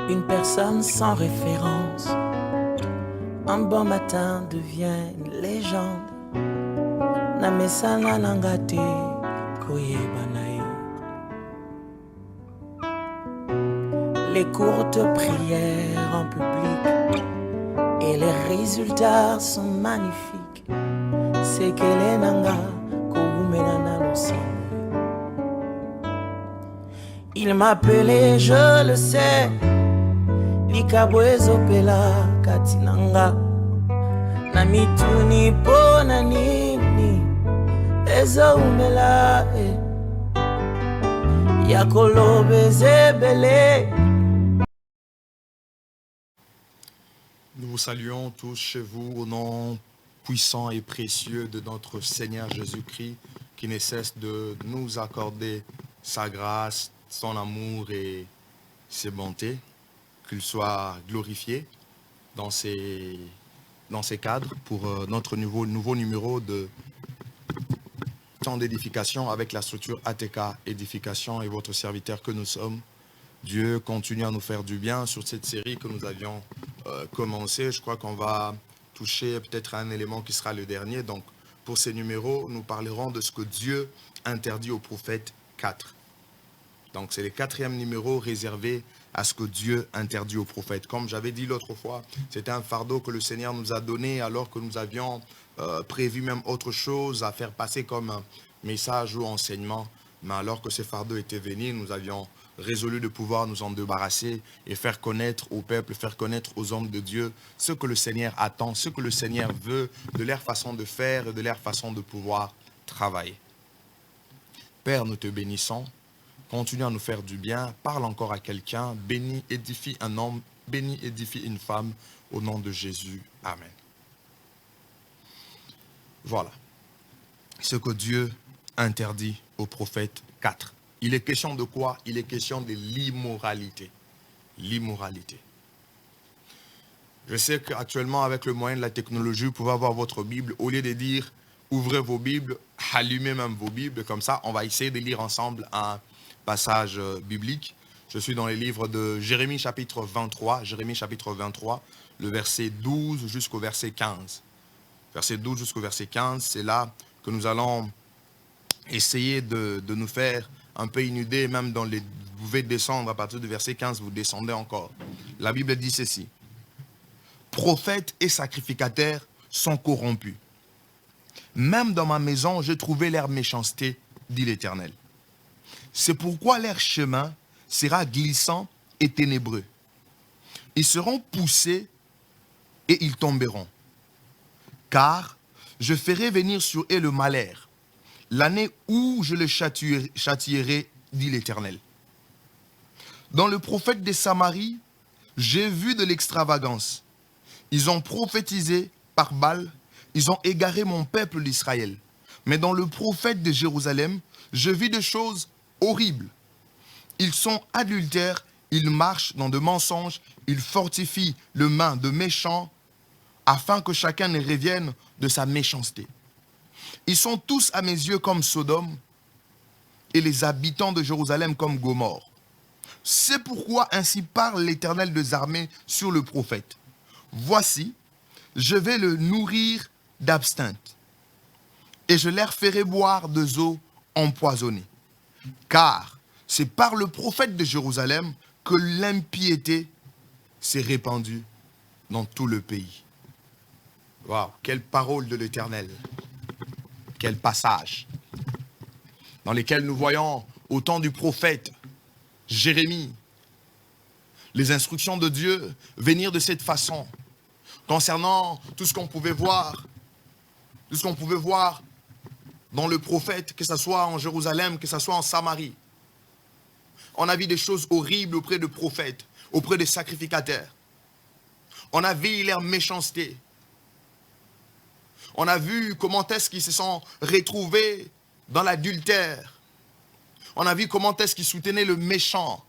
Une personne sans référence, un bon matin devient une légende. Namesana nangate koyebanae. Les courtes prières en public et les résultats sont magnifiques. C'est qu'elle est nanga koumenana l'ensemble. Il m'appelait, je le sais, Likabwezo pela katinanga. Namituni pona nini Ezo umela Yakolobe zebele. Nous vous saluons tous chez vous au nom puissant et précieux de notre Seigneur Jésus-Christ qui ne cesse de nous accorder sa grâce, son amour et ses bontés. Qu'il soit glorifié dans ces cadres pour notre nouveau numéro de temps d'édification avec la structure ATK Édification et votre serviteur que nous sommes. Dieu continue à nous faire du bien sur cette série que nous avions commencé. Je crois qu'on va toucher peut-être un élément qui sera le dernier. Donc, pour ces numéros, nous parlerons de ce que Dieu interdit aux prophètes 4. Donc, c'est le 4e numéro réservé à ce que Dieu interdit aux prophètes. Comme j'avais dit l'autre fois, c'était un fardeau que le Seigneur nous a donné alors que nous avions prévu même autre chose à faire passer comme un message ou enseignement. Mais alors que ce fardeau était venu, nous avions résolu de pouvoir nous en débarrasser et faire connaître au peuple, faire connaître aux hommes de Dieu ce que le Seigneur attend, ce que le Seigneur veut de leur façon de faire et de leur façon de pouvoir travailler. Père, nous te bénissons. Continue à nous faire du bien. Parle encore à quelqu'un. Bénis, édifie un homme. Bénis, édifie une femme. Au nom de Jésus. Amen. Voilà. Ce que Dieu interdit aux prophètes 4. Il est question de quoi? Il est question de l'immoralité. L'immoralité. Je sais qu'actuellement, avec le moyen de la technologie, vous pouvez avoir votre Bible. Au lieu de dire « Ouvrez vos Bibles », allumez même vos Bibles. Comme ça, on va essayer de lire ensemble un passage biblique. Je suis dans les livres de Jérémie chapitre 23, le verset 12 jusqu'au verset 15. Verset 12 jusqu'au verset 15, c'est là que nous allons essayer de nous faire un peu une idée, même dans les... Vous pouvez descendre à partir du verset 15, vous descendez encore. La Bible dit ceci. Prophètes et sacrificateurs sont corrompus. Même dans ma maison, j'ai trouvé leur méchanceté, dit l'Éternel. C'est pourquoi leur chemin sera glissant et ténébreux. Ils seront poussés et ils tomberont. Car je ferai venir sur eux le malheur, l'année où je les châtierai, dit l'Éternel. Dans le prophète de Samarie, j'ai vu de l'extravagance. Ils ont prophétisé par Baal, ils ont égaré mon peuple d'Israël. Mais dans le prophète de Jérusalem, je vis des choses horribles. Ils sont adultères, ils marchent dans de mensonges, ils fortifient le main de méchants afin que chacun ne revienne de sa méchanceté. Ils sont tous à mes yeux comme Sodome et les habitants de Jérusalem comme Gomorrhe. C'est pourquoi ainsi parle l'Éternel des armées sur le prophète. Voici, je vais le nourrir d'absinthe et je leur ferai boire des eaux empoisonnées. Car c'est par le prophète de Jérusalem que l'impiété s'est répandue dans tout le pays. Waouh, quelle parole de l'Éternel. Quel passage. Dans lesquels nous voyons au temps du prophète Jérémie, les instructions de Dieu venir de cette façon. Concernant tout ce qu'on pouvait voir dans le prophète, que ce soit en Jérusalem, que ce soit en Samarie. On a vu des choses horribles auprès de prophètes, auprès des sacrificateurs. On a vu leur méchanceté. On a vu comment est-ce qu'ils se sont retrouvés dans l'adultère. On a vu comment est-ce qu'ils soutenaient le méchant.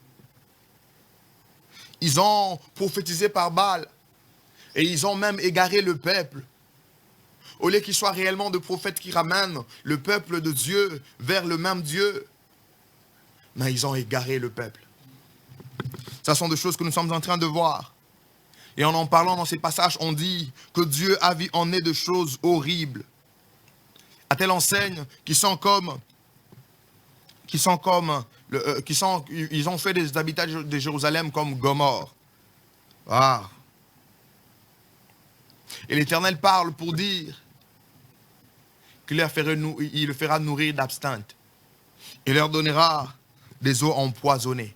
Ils ont prophétisé par Baal. Et ils ont même égaré le peuple. Au lieu qu'ils soient réellement de prophètes qui ramènent le peuple de Dieu vers le même Dieu. Mais ils ont égaré le peuple. Ce sont des choses que nous sommes en train de voir. Et en parlant dans ces passages, on dit que Dieu en est de choses horribles. À telle enseigne ils ont fait des habitants de Jérusalem comme Gomorrhe. Ah. Et l'Éternel parle pour dire qu'il le fera nourrir d'absinthe. Il leur donnera des eaux empoisonnées.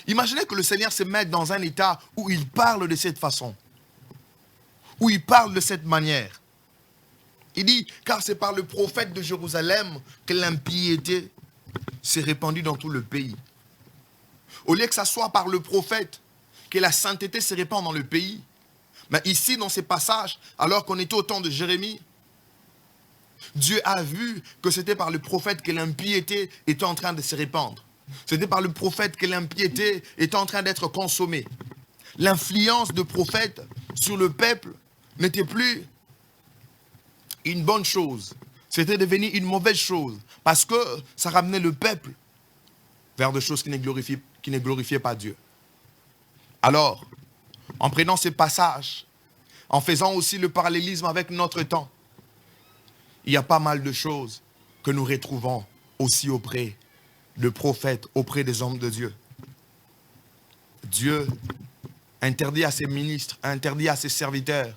Imaginez que le Seigneur se mette dans un état où il parle de cette façon. Où il parle de cette manière. Il dit, car c'est par le prophète de Jérusalem que l'impiété s'est répandue dans tout le pays. Au lieu que ça soit par le prophète que la sainteté se répand dans le pays. Mais ici, dans ces passages, alors qu'on était au temps de Jérémie, Dieu a vu que c'était par le prophète que l'impiété était en train de se répandre. C'était par le prophète que l'impiété était en train d'être consommée. L'influence de prophète sur le peuple n'était plus une bonne chose. C'était devenu une mauvaise chose. Parce que ça ramenait le peuple vers des choses qui ne glorifiaient pas Dieu. Alors, en prenant ces passages, en faisant aussi le parallélisme avec notre temps, il y a pas mal de choses que nous retrouvons aussi auprès de prophètes, auprès des hommes de Dieu. Dieu interdit à ses ministres, interdit à ses serviteurs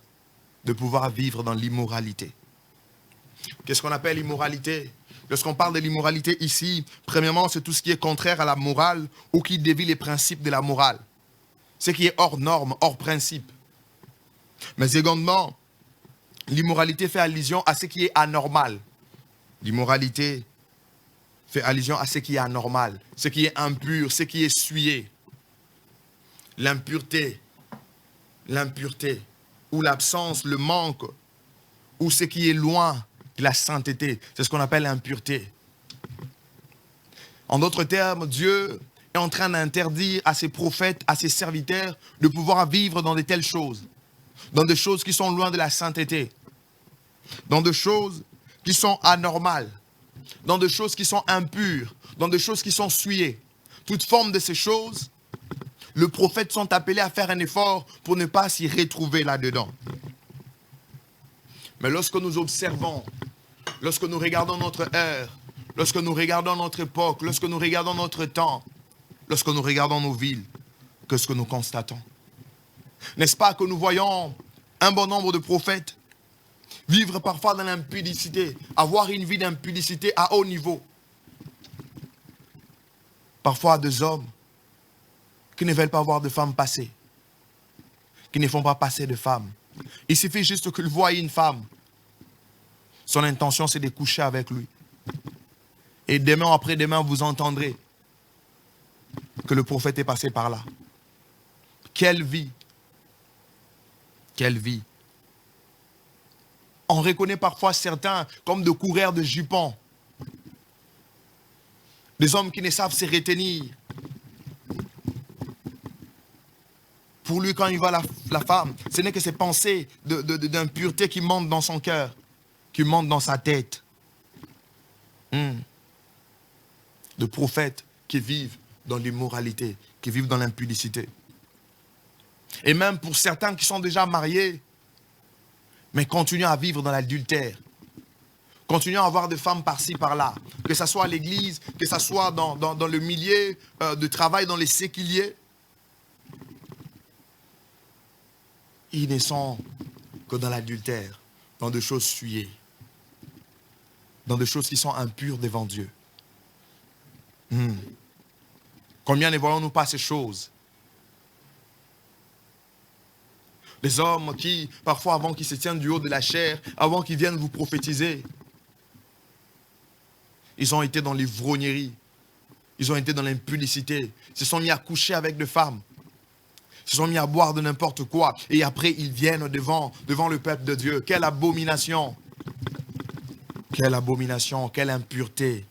de pouvoir vivre dans l'immoralité. Qu'est-ce qu'on appelle l'immoralité? Lorsqu'on parle de l'immoralité ici, premièrement, c'est tout ce qui est contraire à la morale ou qui dévie les principes de la morale. Ce qui est hors norme, hors principe. Mais secondement, l'immoralité fait allusion à ce qui est anormal. L'immoralité fait allusion à ce qui est anormal, ce qui est impur, ce qui est souillé. L'impureté, ou l'absence, le manque, ou ce qui est loin de la sainteté, c'est ce qu'on appelle l'impureté. En d'autres termes, Dieu est en train d'interdire à ses prophètes, à ses serviteurs, de pouvoir vivre dans de telles choses, dans des choses qui sont loin de la sainteté, dans des choses qui sont anormales, dans des choses qui sont impures, dans des choses qui sont souillées. Toute forme de ces choses, les prophètes sont appelés à faire un effort pour ne pas s'y retrouver là-dedans. Mais lorsque nous observons, lorsque nous regardons notre heure, lorsque nous regardons notre époque, lorsque nous regardons notre temps, lorsque nous regardons nos villes, qu'est-ce que nous constatons? N'est-ce pas que nous voyons un bon nombre de prophètes vivre parfois dans l'impudicité, avoir une vie d'impudicité à haut niveau? Parfois des hommes qui ne veulent pas voir de femmes passer, qui ne font pas passer de femmes. Il suffit juste qu'ils voient une femme. Son intention, c'est de coucher avec lui. Et demain après-demain, vous entendrez que le prophète est passé par là. Quelle vie! Quelle vie! On reconnaît parfois certains comme des coureurs de jupons. Des hommes qui ne savent se retenir. Pour lui, quand il voit la femme, ce n'est que ces pensées d'impureté qui montent dans son cœur, qui montent dans sa tête. De prophètes qui vivent dans l'immoralité, qui vivent dans l'impudicité. Et même pour certains qui sont déjà mariés, mais continuent à vivre dans l'adultère. Continuent à avoir des femmes par-ci, par-là. Que ce soit à l'église, que ce soit dans le milieu de travail, dans les séculiers. Ils ne sont que dans l'adultère, dans des choses souillées, dans des choses qui sont impures devant Dieu. Combien ne voyons-nous pas ces choses? Les hommes qui, parfois avant qu'ils se tiennent du haut de la chair, avant qu'ils viennent vous prophétiser, ils ont été dans l'ivrognerie, ils ont été dans l'impudicité, ils se sont mis à coucher avec des femmes. Ils se sont mis à boire de n'importe quoi. Et après, ils viennent devant le peuple de Dieu. Quelle abomination! Quelle abomination! Quelle impureté!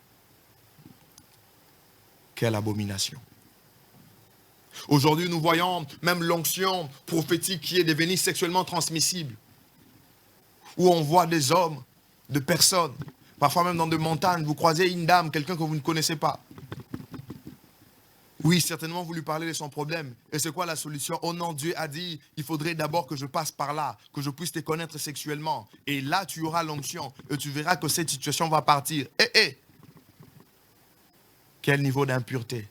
Quelle abomination! Aujourd'hui, nous voyons même l'onction prophétique qui est devenue sexuellement transmissible. Où on voit des hommes, des personnes, parfois même dans des montagnes, vous croisez une dame, quelqu'un que vous ne connaissez pas. Oui, certainement, vous lui parlez de son problème. Et c'est quoi la solution? Oh non, Dieu a dit, il faudrait d'abord que je passe par là, que je puisse te connaître sexuellement. Et là, tu auras l'onction et tu verras que cette situation va partir. Quel niveau d'impureté?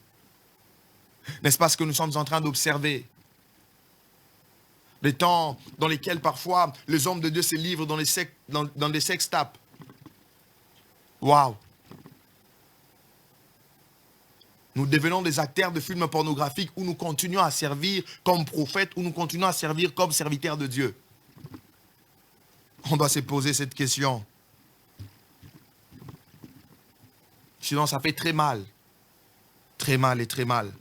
N'est-ce pas ce que nous sommes en train d'observer? Les temps dans lesquels parfois les hommes de Dieu se livrent dans des sextapes. Waouh! Nous devenons des acteurs de films pornographiques où nous continuons à servir comme prophètes, où nous continuons à servir comme serviteurs de Dieu. On doit se poser cette question. Sinon, ça fait très mal. Très mal et très mal.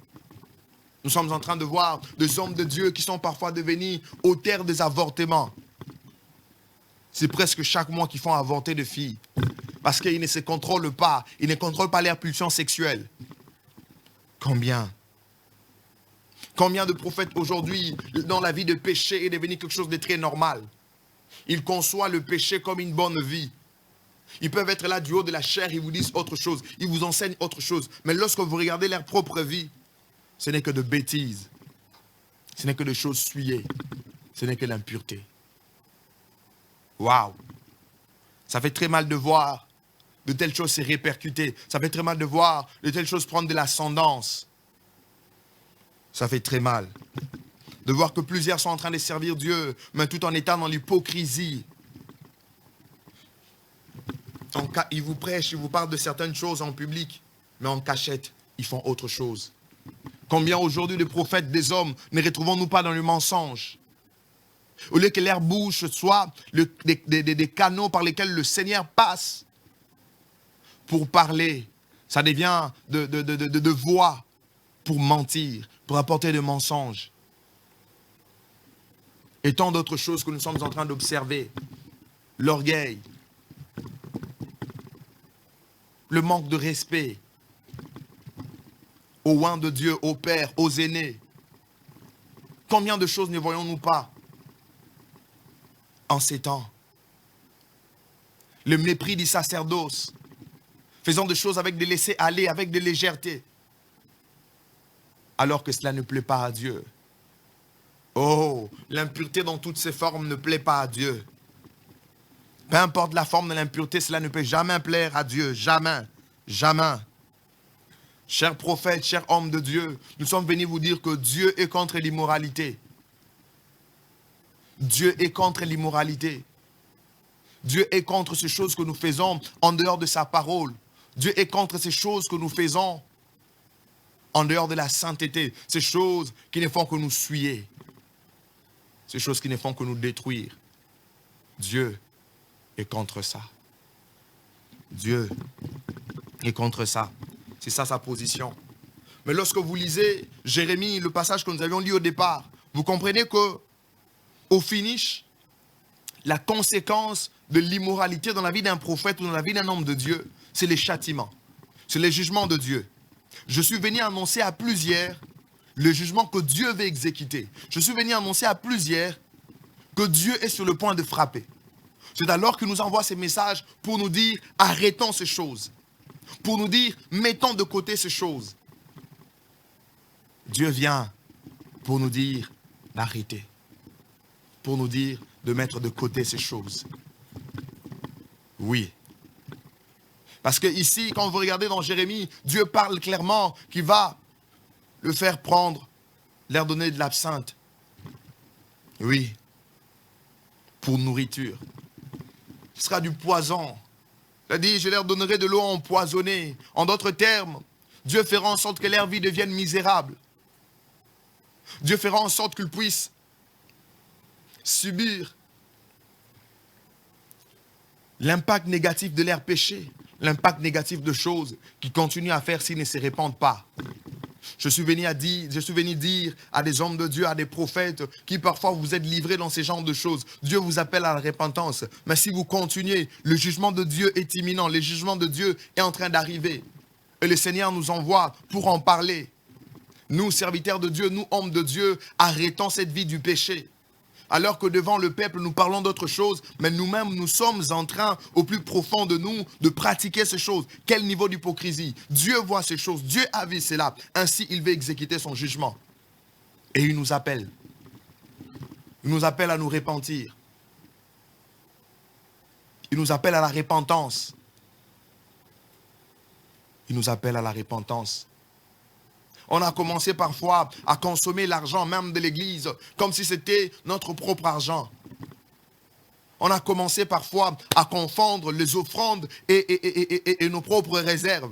Nous sommes en train de voir des hommes de Dieu qui sont parfois devenus auteurs des avortements. C'est presque chaque mois qu'ils font avorter des filles. Parce qu'ils ne se contrôlent pas. Ils ne contrôlent pas leur pulsion sexuelle. Combien de prophètes aujourd'hui, dans la vie de péché, est devenu quelque chose de très normal. Ils conçoivent le péché comme une bonne vie. Ils peuvent être là du haut de la chair, ils vous disent autre chose. Ils vous enseignent autre chose. Mais lorsque vous regardez leur propre vie, ce n'est que de bêtises. Ce n'est que de choses souillées. Ce n'est que l'impureté. Waouh! Ça fait très mal de voir de telles choses se répercuter. Ça fait très mal de voir de telles choses prendre de l'ascendance. Ça fait très mal de voir que plusieurs sont en train de servir Dieu, mais tout en étant dans l'hypocrisie. Ils vous prêchent, ils vous parlent de certaines choses en public, mais en cachette, ils font autre chose. Combien aujourd'hui de prophètes, des hommes, ne retrouvons-nous pas dans le mensonge? Au lieu que leur bouche soit des canaux par lesquels le Seigneur passe pour parler, ça devient de voix pour mentir, pour apporter des mensonges. Et tant d'autres choses que nous sommes en train d'observer. L'orgueil, le manque de respect aux oints de Dieu, aux pères, aux aînés. Combien de choses ne voyons-nous pas en ces temps? Le mépris du sacerdoce, faisant des choses avec des laisser-aller, avec de légèreté, alors que cela ne plaît pas à Dieu. Oh, l'impureté dans toutes ses formes ne plaît pas à Dieu. Peu importe la forme de l'impureté, cela ne peut jamais plaire à Dieu. Jamais. Jamais. Chers prophètes, chers hommes de Dieu, nous sommes venus vous dire que Dieu est contre l'immoralité. Dieu est contre l'immoralité. Dieu est contre ces choses que nous faisons en dehors de sa parole. Dieu est contre ces choses que nous faisons en dehors de la sainteté. Ces choses qui ne font que nous souiller. Ces choses qui ne font que nous détruire. Dieu est contre ça. Dieu est contre ça. C'est ça sa position. Mais lorsque vous lisez Jérémie, le passage que nous avions lu au départ, vous comprenez que, au finish, la conséquence de l'immoralité dans la vie d'un prophète ou dans la vie d'un homme de Dieu, c'est les châtiments. C'est les jugements de Dieu. Je suis venu annoncer à plusieurs le jugement que Dieu veut exécuter. Je suis venu annoncer à plusieurs que Dieu est sur le point de frapper. C'est alors qu'il nous envoie ces messages pour nous dire arrêtons ces choses. Pour nous dire mettons de côté ces choses. Dieu vient pour nous dire d'arrêter. Pour nous dire de mettre de côté ces choses. Oui. Parce que ici, quand vous regardez dans Jérémie, Dieu parle clairement qu'il va le faire prendre, leur donner de l'absinthe. Oui. Pour nourriture. Ce sera du poison. Il a dit, je leur donnerai de l'eau empoisonnée. En d'autres termes, Dieu fera en sorte que leur vie devienne misérable. Dieu fera en sorte qu'ils puissent subir l'impact négatif de leurs péchés, l'impact négatif de choses qu'ils continuent à faire s'ils ne se répandent pas. Je suis venu dire à des hommes de Dieu, à des prophètes, qui parfois vous êtes livrés dans ces genres de choses. Dieu vous appelle à la repentance. Mais si vous continuez, le jugement de Dieu est imminent. Le jugement de Dieu est en train d'arriver. Et le Seigneur nous envoie pour en parler. Nous, serviteurs de Dieu, nous, hommes de Dieu, arrêtons cette vie du péché. Alors que devant le peuple, nous parlons d'autre chose, mais nous-mêmes, nous sommes en train, au plus profond de nous, de pratiquer ces choses. Quel niveau d'hypocrisie? Dieu voit ces choses, Dieu a vu cela. Ainsi, il veut exécuter son jugement. Et il nous appelle. Il nous appelle à nous repentir. Il nous appelle à la repentance. Il nous appelle à la repentance. On a commencé parfois à consommer l'argent même de l'église comme si c'était notre propre argent. On a commencé parfois à confondre les offrandes et nos propres réserves.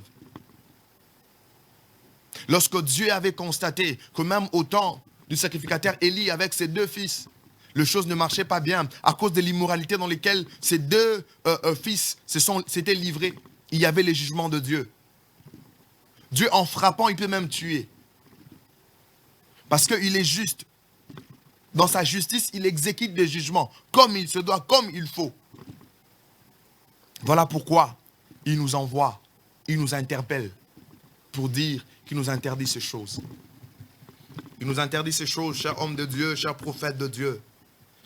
Lorsque Dieu avait constaté que même au temps du sacrificateur Élie avec ses 2 fils, les choses ne marchaient pas bien à cause de l'immoralité dans lesquelles ces 2 fils s'étaient livrés. Il y avait les jugements de Dieu. Dieu, en frappant, il peut même tuer. Parce qu'il est juste. Dans sa justice, il exécute des jugements comme il se doit, comme il faut. Voilà pourquoi il nous envoie, il nous interpelle pour dire qu'il nous interdit ces choses. Il nous interdit ces choses, chers hommes de Dieu, chers prophètes de Dieu.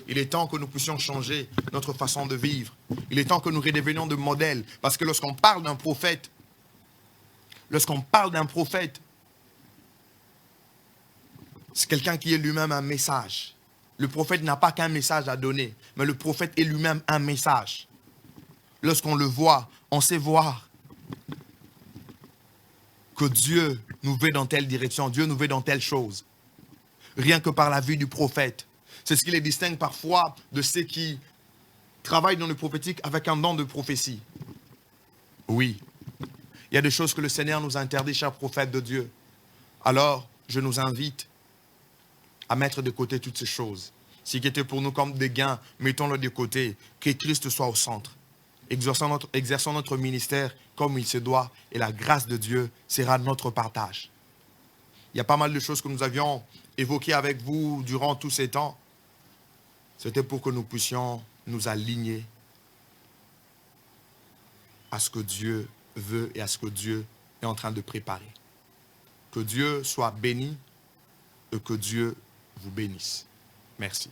Il est temps que nous puissions changer notre façon de vivre. Il est temps que nous redevenions de modèles. Parce que lorsqu'on parle d'un prophète, c'est quelqu'un qui est lui-même un message. Le prophète n'a pas qu'un message à donner, mais le prophète est lui-même un message. Lorsqu'on le voit, on sait voir que Dieu nous veut dans telle direction, Dieu nous veut dans telle chose. Rien que par la vue du prophète. C'est ce qui les distingue parfois de ceux qui travaillent dans le prophétique avec un don de prophétie. Oui. Il y a des choses que le Seigneur nous interdit, chers prophètes de Dieu. Alors, je nous invite à mettre de côté toutes ces choses. Ce qui était pour nous comme des gains, mettons-le de côté. Que Christ soit au centre. Exerçons notre ministère comme il se doit et la grâce de Dieu sera notre partage. Il y a pas mal de choses que nous avions évoquées avec vous durant tous ces temps. C'était pour que nous puissions nous aligner à ce que Dieu veut et à ce que Dieu est en train de préparer. Que Dieu soit béni et que Dieu vous bénisse. Merci.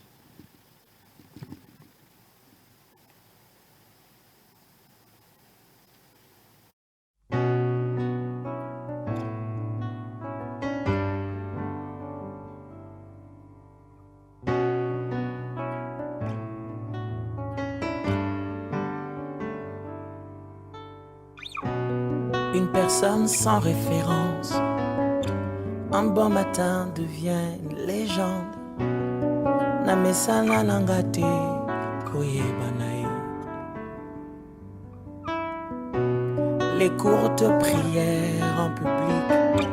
Une personne sans référence, un bon matin devient une légende. Namesana nangate koyebanae. Les courtes prières en public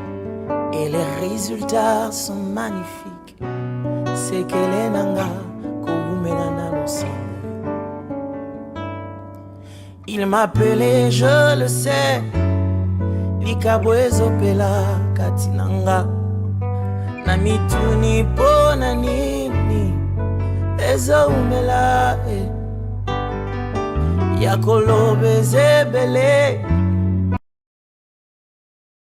et les résultats sont magnifiques. C'est que les nanga koumenana l'ensemble. Il m'appelait, je le sais. Likabwezo pela katinanga na mituni pona nini ezo umela yakolobe zebele